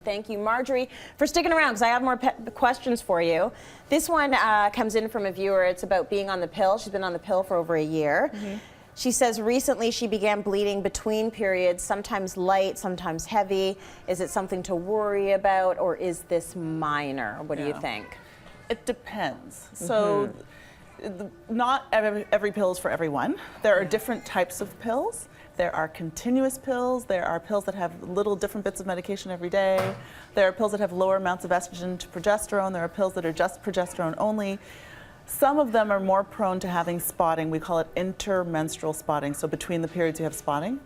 Thank you, Marjorie, for sticking around because I have more questions for you. This one comes in from a viewer. It's about being on the pill. She's been on the pill for over a year. She says recently she began bleeding between periods, sometimes light, sometimes heavy. Is it something to worry about, or is this minor? What do you think? It depends. So not every pill is for everyone. There are different types of pills. There are continuous pills. There are pills that have little different bits of medication every day. There are pills that have lower amounts of estrogen to progesterone. There are pills that are just progesterone only. Some of them are more prone to having spotting. We call it intermenstrual spotting. So between the periods you have spotting.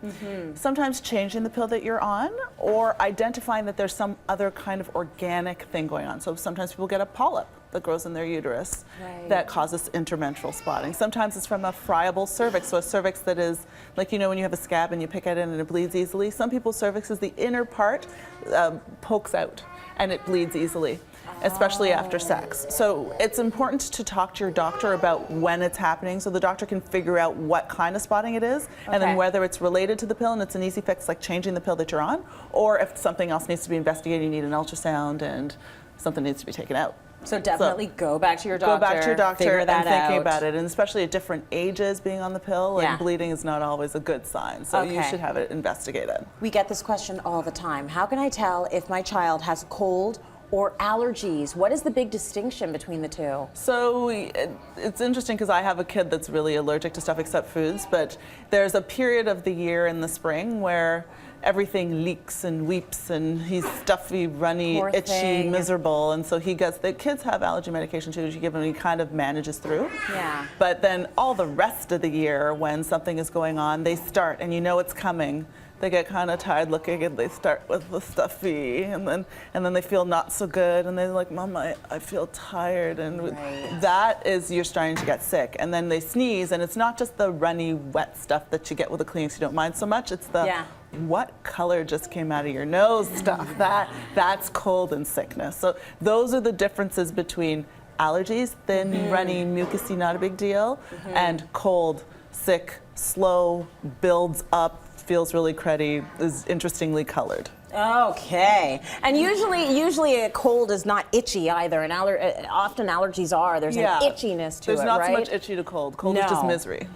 Sometimes changing the pill that you're on, or identifying that there's some other kind of organic thing going on. So sometimes people get a polyp that grows in their uterus that causes intermenstrual spotting. Sometimes it's from a friable cervix, so a cervix that is, like, you know, when you have a scab and you pick at it and it bleeds easily. Some people's cervix is the inner part pokes out and it bleeds easily, especially after sex. So it's important to talk to your doctor about when it's happening so the doctor can figure out what kind of spotting it is and then whether it's related to the pill and it's an easy fix like changing the pill that you're on, or if something else needs to be investigated, you need an ultrasound and something needs to be taken out. So definitely go back to your doctor. Go back to your doctor and thinking out. about it, and especially at different ages being on the pill, and bleeding is not always a good sign. So you should have it investigated. We get this question all the time. How can I tell if my child has a cold or allergies? What is the big distinction between the two? So it's interesting because I have a kid that's really allergic to stuff except foods, but there's a period of the year in the spring where everything leaks and weeps and he's stuffy, runny, itchy, miserable, and so the kids have allergy medication too that you give him and he kind of manages through. But then all the rest of the year when something is going on, they start and you know it's coming. They get kind of tired looking and they start with the stuffy and then they feel not so good and they're like, Mom, I feel tired, and that is you're starting to get sick. And then they sneeze and it's not just the runny, wet stuff that you get with a Kleenex you don't mind so much, it's the what color just came out of your nose stuff. That's cold and sickness. So those are the differences between allergies, thin, runny, mucusy, not a big deal, and cold, sick, slow, builds up, feels really cruddy, is interestingly colored. Okay, and usually a cold is not itchy either, and often allergies are. There's an itchiness to it, There's not so much itchy to cold. Cold is just misery.